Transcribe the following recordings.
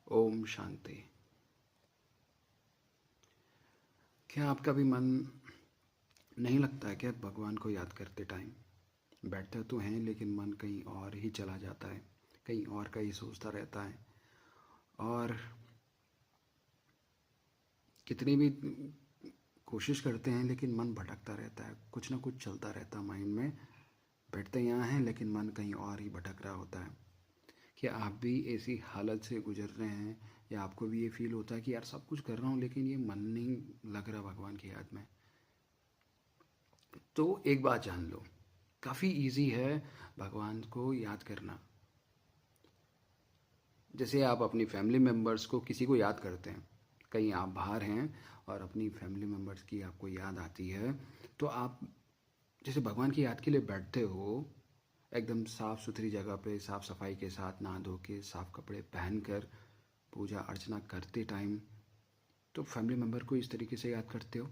ओम शांति। क्या आपका भी मन नहीं लगता है क्या भगवान को याद करते टाइम? बैठते तो हैं लेकिन मन कहीं और ही चला जाता है, कहीं और का ही सोचता रहता है। और कितनी भी कोशिश करते हैं लेकिन मन भटकता रहता है, कुछ ना कुछ चलता रहता है माइंड में। बैठते यहाँ हैं लेकिन मन कहीं और ही भटक रहा होता है। क्या आप भी ऐसी हालत से गुजर रहे हैं, या आपको भी ये फील होता है कि यार सब कुछ कर रहा हूँ लेकिन ये मन नहीं लग रहा भगवान की याद में? तो एक बात जान लो, काफ़ी इजी है भगवान को याद करना। जैसे आप अपनी फैमिली मेम्बर्स को किसी को याद करते हैं, कहीं आप बाहर हैं और अपनी फैमिली मेम्बर्स की आपको याद आती है, तो आप जैसे भगवान की याद के लिए बैठते हो, एकदम साफ़ सुथरी जगह पे साफ़ सफाई के साथ नहा धो के साफ़ कपड़े पहनकर पूजा अर्चना करते टाइम, तो फैमिली मेम्बर को इस तरीके से याद करते हो?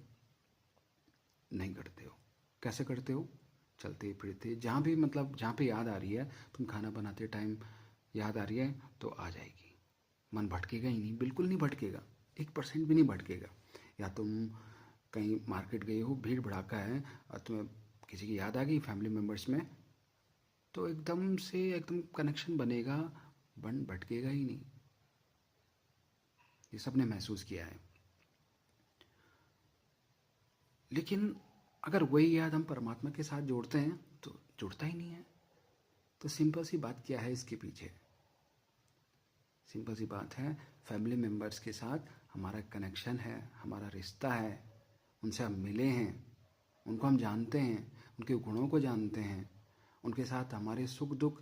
नहीं करते हो। कैसे करते हो? चलते फिरते जहाँ भी, मतलब जहाँ पे याद आ रही है, तुम खाना बनाते टाइम याद आ रही है तो आ जाएगी। मन भटकेगा ही नहीं, बिल्कुल नहीं भटकेगा, 1% भी नहीं भटकेगा। या तुम कहीं मार्केट गए हो, भीड़ भड़ाका है और तुम्हें किसी की याद आ गई फैमिली मेम्बर्स में, तो एकदम से एकदम कनेक्शन बनेगा, बन भटकेगा ही नहीं। ये सब ने महसूस किया है। लेकिन अगर वही याद हम परमात्मा के साथ जोड़ते हैं तो जुड़ता ही नहीं है। तो सिंपल सी बात क्या है इसके पीछे? सिंपल सी बात है, फैमिली मेम्बर्स के साथ हमारा कनेक्शन है, हमारा रिश्ता है। उनसे हम मिले हैं, उनको हम जानते हैं, उनके गुणों को जानते हैं, उनके साथ हमारे सुख दुख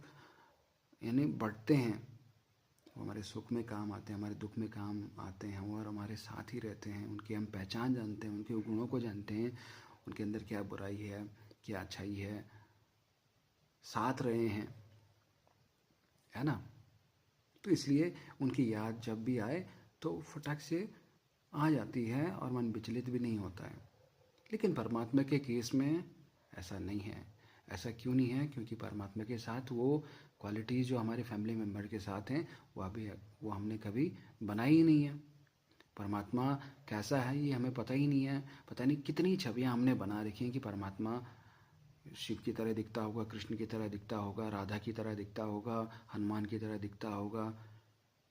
यानी बढ़ते हैं। वो हमारे सुख में काम आते हैं, हमारे दुख में काम आते हैं और हमारे साथ ही रहते हैं। उनकी हम पहचान जानते हैं, उनके गुणों को जानते हैं, उनके अंदर क्या बुराई है, क्या अच्छाई है, साथ रहे हैं, है ना? तो इसलिए उनकी याद जब भी आए तो फटाक से आ जाती है और मन विचलित भी नहीं होता है। लेकिन परमात्मा के केस में ऐसा नहीं है। ऐसा क्यों नहीं है? क्योंकि परमात्मा के साथ वो क्वालिटीज़ जो हमारे फैमिली मेम्बर के साथ हैं वो हमने कभी बनाई ही नहीं है। परमात्मा कैसा है ये हमें पता ही नहीं है। पता नहीं कितनी छवियाँ हमने बना रखी हैं कि परमात्मा शिव की तरह दिखता होगा, कृष्ण की तरह दिखता होगा, राधा की तरह दिखता होगा, हनुमान की तरह दिखता होगा,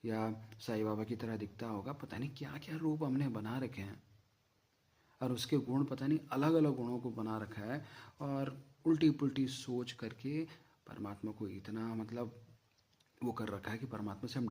या साईं बाबा की तरह दिखता होगा। पता नहीं क्या क्या रूप हमने बना रखे हैं और उसके गुण पता नहीं अलग अलग गुणों को बना रखा है। और उल्टी पुल्टी सोच करके परमात्मा को इतना, मतलब वो कर रखा है कि परमात्मा से हम